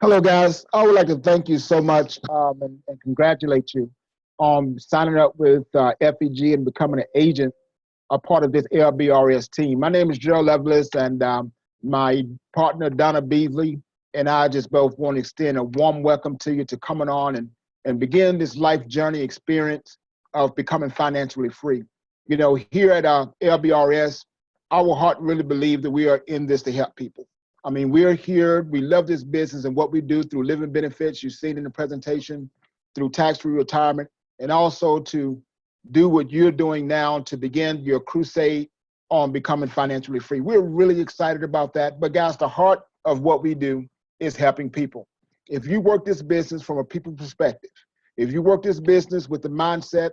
Hello, guys. I would like to thank you so much and congratulate you on signing up with FEG and becoming an agent, a part of this LBRS team. My name is Gerald Lovelace, and my partner, Donna Beasley, and I just both want to extend a warm welcome to you to coming on and begin this life journey experience of becoming financially free. You know, here at LBRS, our heart really believe that we are in this to help people. I mean, we're here, we love this business and what we do through living benefits, you've seen in the presentation, through tax-free retirement, and also to do what you're doing now to begin your crusade on becoming financially free. We're really excited about that. But guys, the heart of what we do is helping people. If you work this business from a people perspective, if you work this business with the mindset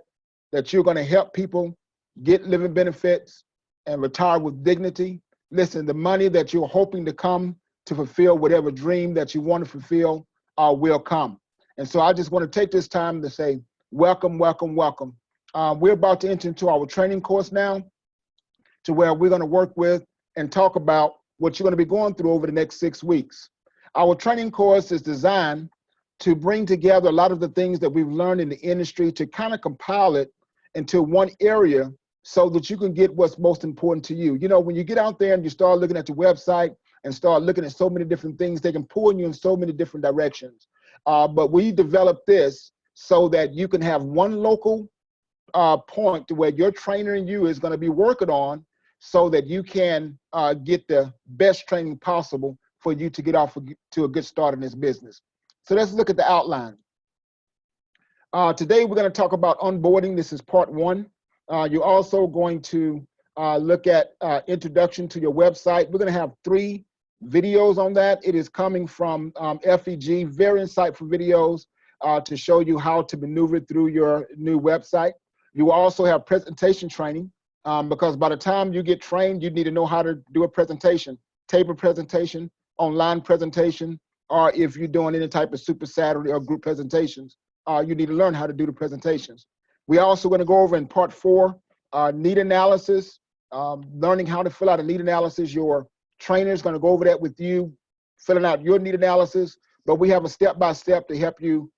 that you're going to help people get living benefits and retire with dignity, listen, the money that you're hoping to come to fulfill whatever dream that you want to fulfill will come. And so I just want to take this time to say, welcome, welcome, welcome. We're about to enter into our training course now, to where we're going to work with and talk about what you're going to be going through over the next 6 weeks. Our training course is designed to bring together a lot of the things that we've learned in the industry to kind of compile it into one area so that you can get what's most important to you. You know, when you get out there and you start looking at your website and start looking at so many different things, they can pull you in so many different directions. But we developed this so that you can have one local point to where your trainer and you is going to be working on so that you can get the best training possible for you to get off to a good start in this business. So let's look at the outline. Today we're going to talk about onboarding. This is part one. You're also going to look at introduction to your website. We're going to have 3 videos on that. It is coming from FEG, very insightful videos to show you how to maneuver through your new website. You will also have presentation training because by the time you get trained, you need to know how to do a presentation, table presentation, online presentation, or if you're doing any type of Super Saturday or group presentations, you need to learn how to do the presentations. We're also going to go over in part 4, need analysis, learning how to fill out a need analysis. Your trainer is going to go over that with you, filling out your need analysis, but we have a step-by-step to help you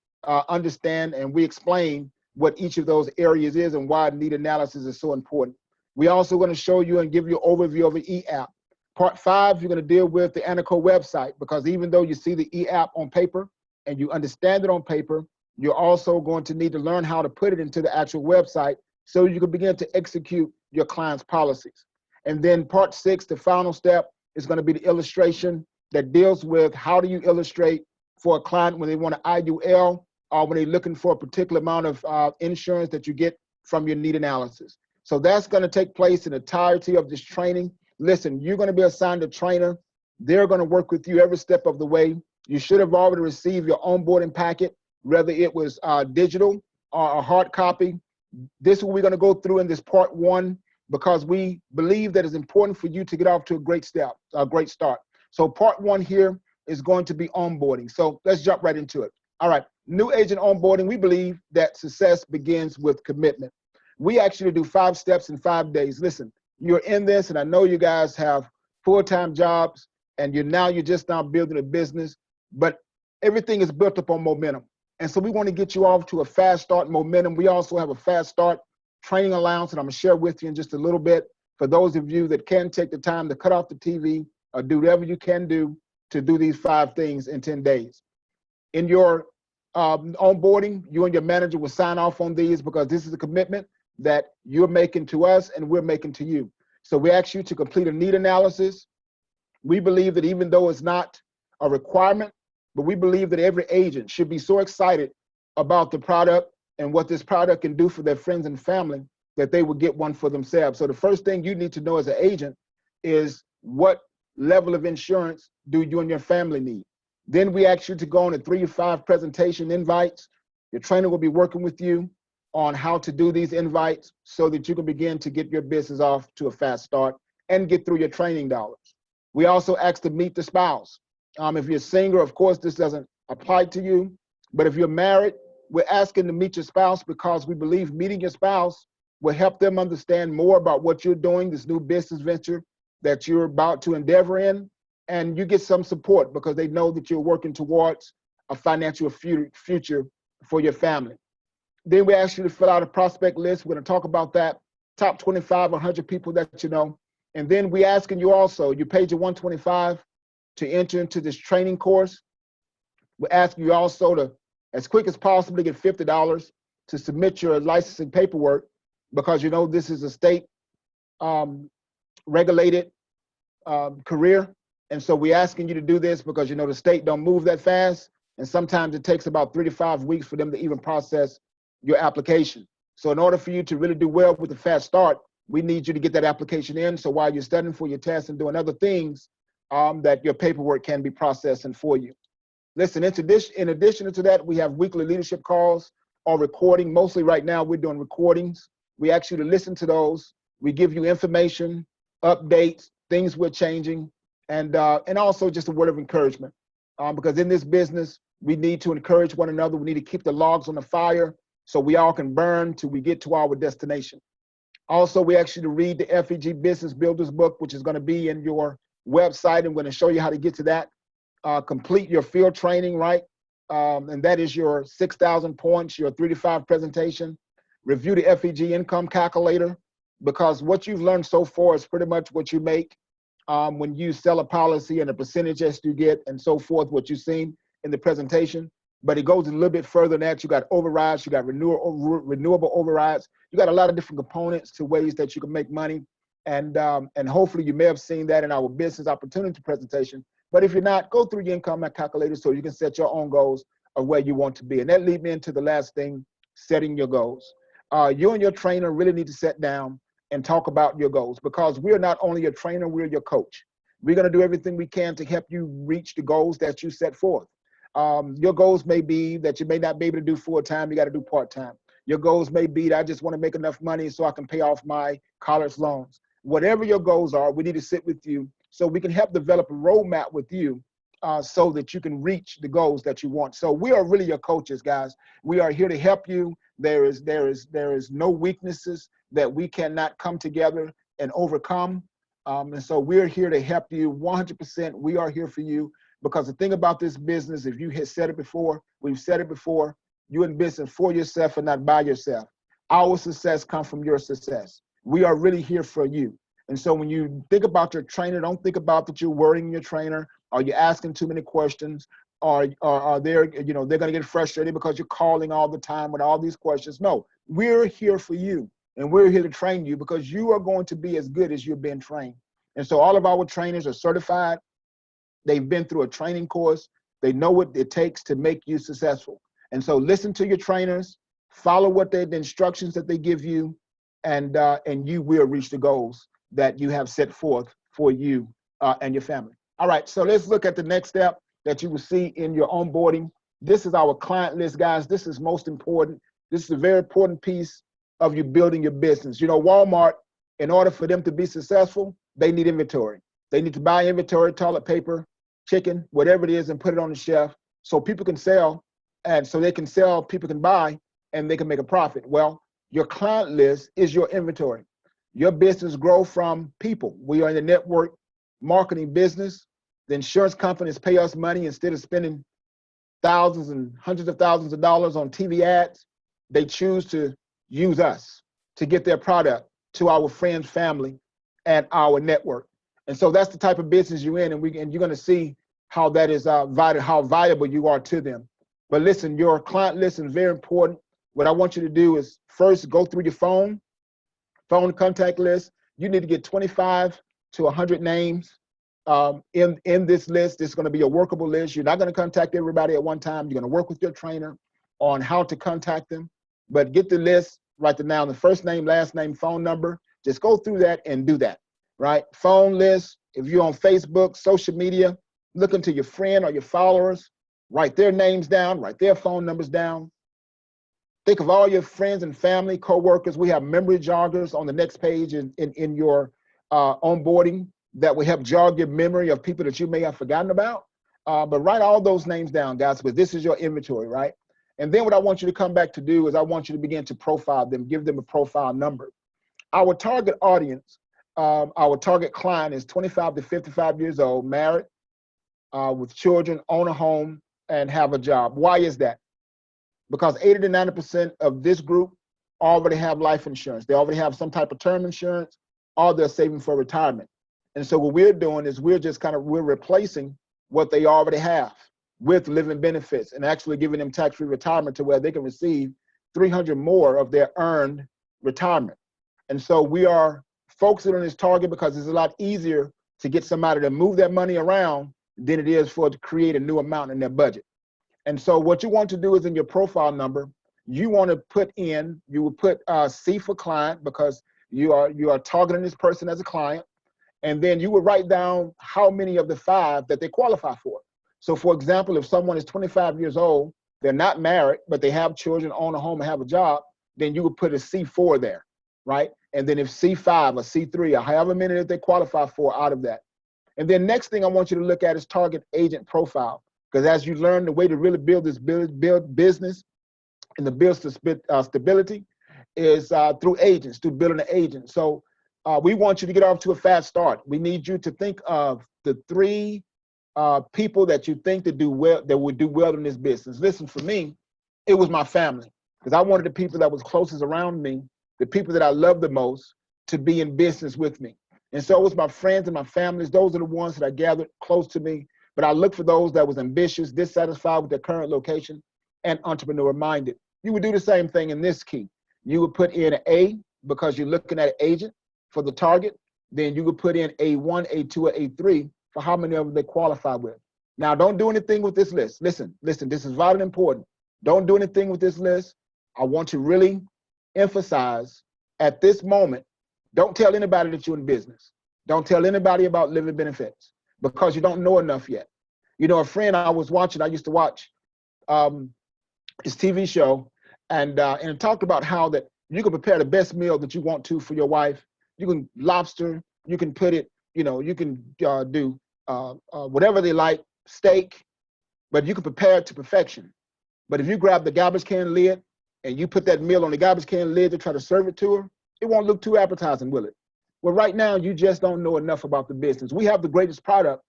understand, and we explain what each of those areas is and why need analysis is so important. We're also going to show you and give you an overview of the e-app. Part 5, you're going to deal with the Anaco website, because even though you see the e-app on paper and you understand it on paper, you're also going to need to learn how to put it into the actual website so you can begin to execute your client's policies. And then part 6, the final step, is going to be the illustration that deals with how do you illustrate for a client when they want an IUL or when they're looking for a particular amount of insurance that you get from your need analysis. So that's going to take place in the entirety of this training. Listen, you're going to be assigned a trainer. They're going to work with you every step of the way. You should have already received your onboarding packet, whether it was digital or a hard copy. This is what we're going to go through in this part 1, because we believe that it's important for you to get off to a great start. So part 1 here is going to be onboarding. So let's jump right into it. All right, new agent onboarding. We believe that success begins with commitment. We actually do 5 steps in 5 days. Listen, you're in this, and I know you guys have full-time jobs, and you're just now building a business, but everything is built upon momentum. And so we want to get you off to a fast start momentum. We also have a fast start training allowance that I'm going to share with you in just a little bit for those of you that can take the time to cut off the TV or do whatever you can do to do these 5 things in 10 days. In your onboarding, you and your manager will sign off on these, because this is a commitment that you're making to us and we're making to you. So we ask you to complete a need analysis. We believe that even though it's not a requirement, but we believe that every agent should be so excited about the product and what this product can do for their friends and family that they will get one for themselves. So the first thing you need to know as an agent is what level of insurance do you and your family need. Then we ask you to go on a 3 to 5 presentation invites. Your trainer will be working with you on how to do these invites so that you can begin to get your business off to a fast start and get through your training dollars. We also ask to meet the spouse. If you're single, of course, this doesn't apply to you. But if you're married, we're asking to meet your spouse, because we believe meeting your spouse will help them understand more about what you're doing, this new business venture that you're about to endeavor in. and you get some support because they know that you're working towards a financial future for your family. Then we ask you to fill out a prospect list. We're going to talk about that. Top 25, 100 people that you know. And then we asking you also, you paid your $125 to enter into this training course. We're asking you also to, as quick as possible, to get $50 to submit your licensing paperwork, because you know this is a state regulated career. And so we're asking you to do this because you know the state don't move that fast. And sometimes it takes about 3 to 5 weeks for them to even process your application. So in order for you to really do well with the fast start, we need you to get that application in. So while you're studying for your test and doing other things, that your paperwork can be processing for you. Listen, in addition to that, we have weekly leadership calls or recording. Mostly right now, we're doing recordings. We ask you to listen to those. We give you information, updates, things we're changing, and also just a word of encouragement. Because in this business, we need to encourage one another. We need to keep the logs on the fire so we all can burn till we get to our destination. Also, we ask you to read the FEG Business Builders book, which is going to be in your website. I'm going to show you how to get to that. Complete your field training, right? And that is your 6,000 points, your 3 to 5 presentation. Review the FEG income calculator, because what you've learned so far is pretty much what you make when you sell a policy, and the percentage that you get and so forth, what you've seen in the presentation. But it goes a little bit further than that. You got overrides, you got renewable overrides. You got a lot of different components to ways that you can make money. And hopefully you may have seen that in our business opportunity presentation. But if you're not, go through your income calculator so you can set your own goals of where you want to be. And that leads me into the last thing, setting your goals. You and your trainer really need to sit down and talk about your goals, because we're not only your trainer, we're your coach. We're going to do everything we can to help you reach the goals that you set forth. Your goals may be that you may not be able to do full-time, you got to do part-time. Your goals may be that I just want to make enough money so I can pay off my college loans. Whatever your goals are, we need to sit with you so we can help develop a roadmap with you so that you can reach the goals that you want. So we are really your coaches, guys. We are here to help you. There is no weaknesses that we cannot come together and overcome. And so we're here to help you 100%. We are here for you, because the thing about this business, if you had said it before, we've said it before, you're in business for yourself and not by yourself. Our success comes from your success. We are really here for you. And so when you think about your trainer, don't think about that you're worrying your trainer, or you're asking too many questions, or they're going to get frustrated because you're calling all the time with all these questions. No, we're here for you, and we're here to train you, because you are going to be as good as you've been trained. And so all of our trainers are certified. They've been through a training course. They know what it takes to make you successful. And so listen to your trainers, follow the instructions that they give you, and you will reach the goals that you have set forth for you and your family. All right, so let's look at the next step that you will see in your onboarding. This is our client list, guys. This is most important. This is a very important piece of you building your business. You know, Walmart, in order for them to be successful, they need inventory. They need to buy inventory, toilet paper, chicken, whatever it is, and put it on the shelf so people can sell, and so they can sell, people can buy, and they can make a profit. Well, your client list is your inventory. Your business grows from people. We are in the network marketing business. The insurance companies pay us money. Instead of spending thousands and hundreds of thousands of dollars on TV ads, they choose to use us to get their product to our friends, family, and our network. And so that's the type of business you're in, and you're going to see how that is vital, how valuable you are to them. But listen, your client list is very important. What I want you to do is first go through your phone contact list. You need to get 25 to 100 names in this list. This is going to be a workable list. You're not going to contact everybody at one time. You're going to work with your trainer on how to contact them. But get the list, write it down, the first name, last name, phone number. Just go through that and do that, right? Phone list. If you're on Facebook, social media, look into your friend or your followers, write their names down, write their phone numbers down. Think of all your friends and family, coworkers. We have memory joggers on the next page in your onboarding that will help jog your memory of people that you may have forgotten about. But write all those names down, guys, because this is your inventory, right? And then what I want you to come back to do is I want you to begin to profile them, give them a profile number. Our target audience, our target client is 25 to 55 years old, married, with children, own a home, and have a job. Why is that? Because 80 to 90% of this group already have life insurance. They already have some type of term insurance, or they're saving for retirement. And so what we're doing is we're replacing what they already have with living benefits and actually giving them tax-free retirement to where they can receive 300 more of their earned retirement. And so we are focusing on this target because it's a lot easier to get somebody to move that money around than it is for it to create a new amount in their budget. And so what you want to do is in your profile number, you want to put in, you will put C for client because you are targeting this person as a client. And then you would write down how many of the 5 that they qualify for. So for example, if someone is 25 years old, they're not married, but they have children, own a home, and have a job, then you would put a C4 there, right? And then if C5 or C3 or however many that they qualify for out of that. And then next thing I want you to look at is target agent profile. Because as you learn the way to really build this build business and the build stability is through agents, through building an agent. So we want you to get off to a fast start. We need you to think of the 3 people that you think that would do well in this business. Listen, for me, it was my family, because I wanted the people that was closest around me, the people that I loved the most, to be in business with me. And so it was my friends and my families. Those are the ones that I gathered close to me. But I looked for those that was ambitious, dissatisfied with their current location, and entrepreneur-minded. You would do the same thing in this key. You would put in an A because you're looking at an agent for the target. Then you would put in A1, A2, or A3 for how many of them they qualify with. Now, don't do anything with this list. Listen, this is vitally important. Don't do anything with this list. I want to really emphasize at this moment, don't tell anybody that you're in business. Don't tell anybody about living benefits because you don't know enough yet. You know, a friend I used to watch his TV show, and it talked about how that you can prepare the best meal that you want to for your wife. You can lobster, you can put it, you can do whatever they like, steak, but you can prepare it to perfection. But if you grab the garbage can lid and you put that meal on the garbage can lid to try to serve it to her, it won't look too appetizing, will it? Well, right now, you just don't know enough about the business. We have the greatest product,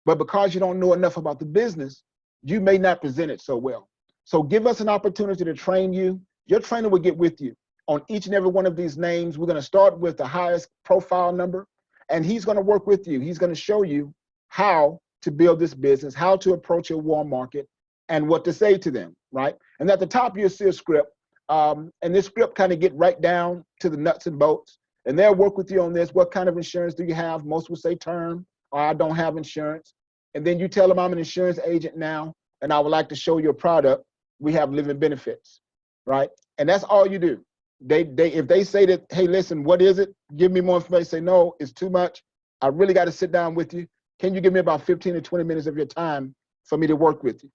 but because you don't know enough about the business, you may not present it so well. So give us an opportunity to train you. Your trainer will get with you on each and every one of these names. We're going to start with the highest profile number, and he's going to work with you. He's going to show you how to build this business, how to approach your warm market, and what to say to them, right? And at the top, you'll see a script. And this script kind of get right down to the nuts and bolts. And they'll work with you on this. What kind of insurance do you have? Most will say term, or I don't have insurance. And then you tell them I'm an insurance agent now, and I would like to show you a product. We have living benefits, right? And that's all you do. If they say that, hey, listen, what is it? Give me more information. Say, no, it's too much. I really got to sit down with you. Can you give me about 15 to 20 minutes of your time for me to work with you?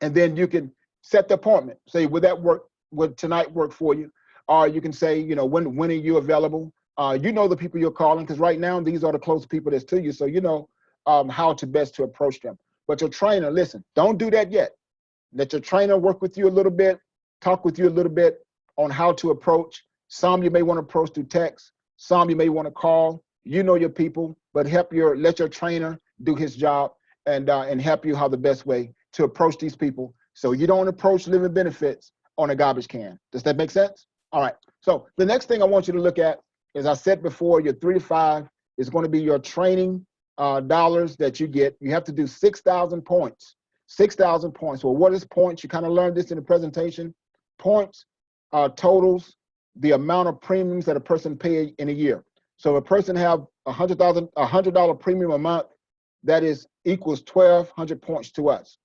And then you can set the appointment. Say, would that work? Would tonight work for you? Or you can say, when are you available? You know the people you're calling, because right now these are the close people that's to you, so you know how to best to approach them. But your trainer, listen, don't do that yet. Let your trainer work with you a little bit, talk with you a little bit on how to approach. Some you may want to approach through text. Some you may want to call. You know your people, but let your trainer do his job and help you how the best way to approach these people, so you don't approach living benefits on a garbage can. Does that make sense? All right. So the next thing I want you to look at, as I said before, your 3 to 5 is going to be your training dollars that you get. You have to do 6,000 points. 6,000 points. Well, what is points? You kind of learned this in the presentation. Points totals the amount of premiums that a person pays in a year. So if a person have $100 premium a month, that equals 1,200 points to us.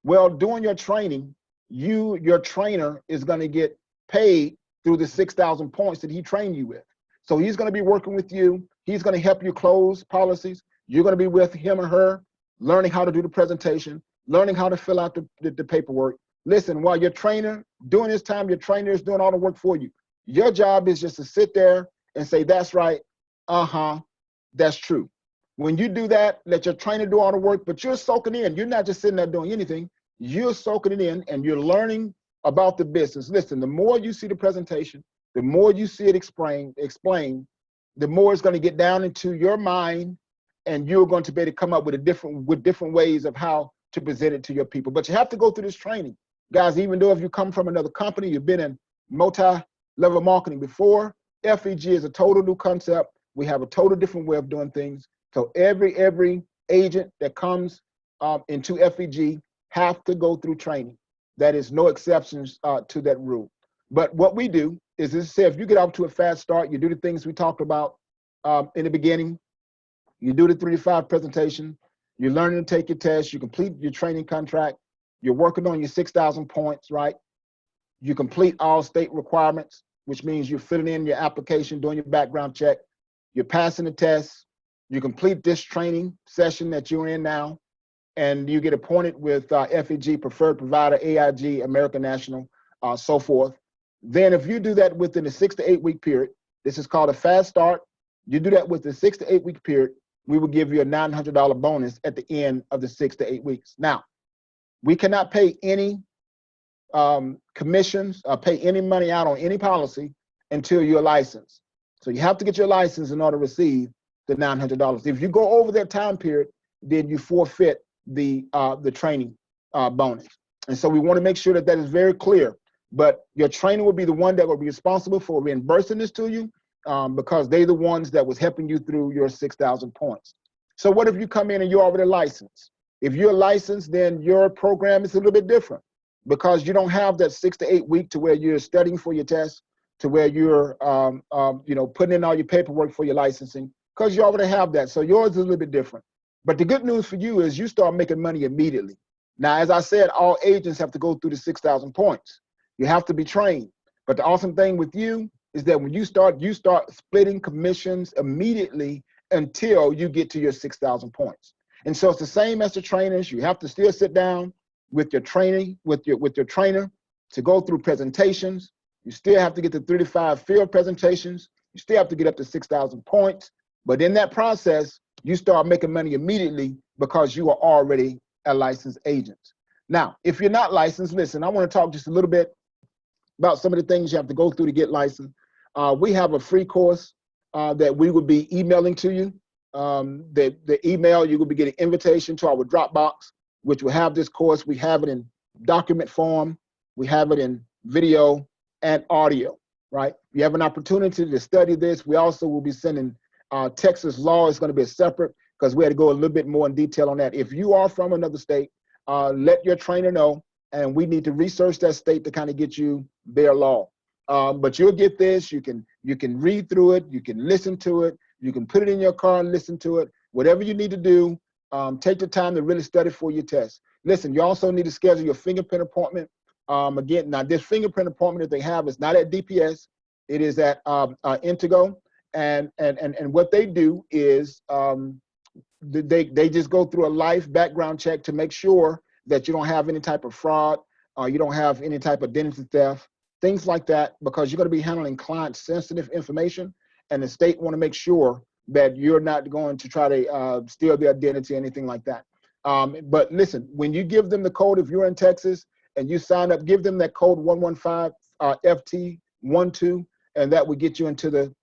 Well, during your training, your trainer is going to get paid through the 6,000 points that he trained you with. So he's going to be working with you. He's going to help you close policies. You're going to be with him or her, learning how to do the presentation, learning how to fill out the paperwork. Listen, while your trainer, during this time, your trainer is doing all the work for you. Your job is just to sit there and say, that's right, that's true. When you do that, let your trainer do all the work, but you're soaking in. You're not just sitting there doing anything. You're soaking it in, and you're learning about the business. Listen, the more you see the presentation, the more you see it explained, the more it's going to get down into your mind and you're going to be able to come up with different ways of how to present it to your people. But you have to go through this training. Guys, even though if you come from another company, you've been in multi-level marketing before, FEG is a total new concept. We have a total different way of doing things. So every agent that comes into FEG have to go through training. That is no exceptions to that rule. But what we do is, as I said, if you get off to a fast start, you do the things we talked about in the beginning. You do the 3 to 5 presentation. You're learning to take your test. You complete your training contract. You're working on your 6,000 points, right? You complete all state requirements, which means you're filling in your application, doing your background check. You're passing the test. You complete this training session that you're in now, and you get appointed with FEG, Preferred Provider, AIG, American National, so forth. Then if you do that within a 6 to 8 week period, this is called a fast start. You do that with a 6 to 8 week period, we will give you a $900 bonus at the end of the 6 to 8 weeks. Now, we cannot pay any commissions or pay any money out on any policy until you're licensed. So you have to get your license in order to receive the $900. If you go over that time period, then you forfeit the training bonus. And so we want to make sure that that is very clear. But your trainer will be the one that will be responsible for reimbursing this to you because they're the ones that was helping you through your 6,000 points. So what if you come in and you're already licensed? If you're licensed, then your program is a little bit different because you don't have that 6 to 8 week to where you're studying for your test, to where you're putting in all your paperwork for your licensing, because you already have that. So yours is a little bit different. But the good news for you is you start making money immediately. Now, as I said, all agents have to go through the 6,000 points. You have to be trained. But the awesome thing with you is that when you start splitting commissions immediately until you get to your 6,000 points. And so it's the same as the trainers. You have to still sit down with your training, with your trainer to go through presentations. You still have to get the 3 to 5 field presentations. You still have to get up to 6,000 points. But in that process, you start making money immediately because you are already a licensed agent. Now, if you're not licensed, listen, I want to talk just a little bit about some of the things you have to go through to get licensed. We have a free course that we will be emailing to you. The email, you will be getting invitation to our Dropbox, which will have this course. We have it in document form. We have it in video and audio, right? You have an opportunity to study this. We also will be sending Texas law. Is going to be a separate because we had to go a little bit more in detail on that. If you are from another state, let your trainer know, and we need to research that state to kind of get you their law. But you'll get this. You can read through it. You can listen to it. You can put it in your car and listen to it. Whatever you need to do, take the time to really study for your test. Listen, you also need to schedule your fingerprint appointment. Again, now this fingerprint appointment that they have is not at DPS. It is at Intego. And what they do is they just go through a life background check to make sure that you don't have any type of fraud, you don't have any type of identity theft, things like that, because you're going to be handling client sensitive information, and the state want to make sure that you're not going to try to steal their identity or anything like that. But listen, when you give them the code, if you're in Texas and you sign up, give them that code 115 FT12, and that will get you into the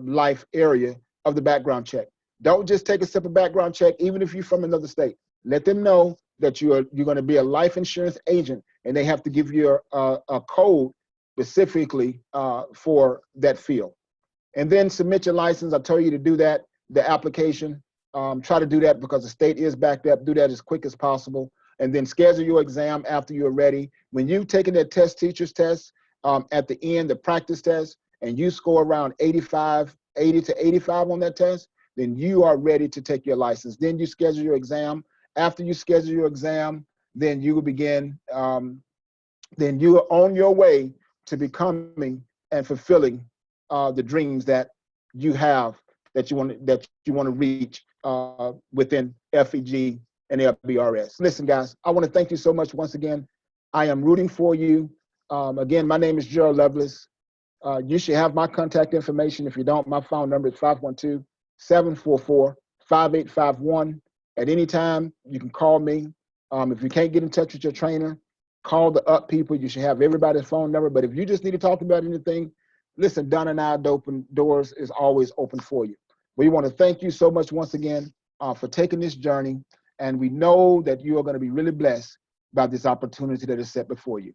life area of the background check. Don't just take a simple background check, even if you're from another state. Let them know that you're going to be a life insurance agent, and they have to give you a code specifically for that field. And then submit your license. I told you to do that, the application. Try to do that because the state is backed up. Do that as quick as possible. And then schedule your exam after you're ready. When you've taken that teacher's test, at the end, the practice test, and you score around 80 to 85 on that test, then you are ready to take your license. Then you schedule your exam. After you schedule your exam, then you will begin, then you are on your way to becoming and fulfilling the dreams that you have, that you want to reach within FEG and LBRS. Listen, guys, I want to thank you so much once again. I am rooting for you. Again, my name is Gerald Lovelace. You should have my contact information. If you don't, my phone number is 512-744-5851. At any time, you can call me. If you can't get in touch with your trainer, call the UP people. You should have everybody's phone number. But if you just need to talk about anything, listen, Donna and I, Open Doors is always open for you. We want to thank you so much once again. for taking this journey. And we know that you are going to be really blessed by this opportunity that is set before you.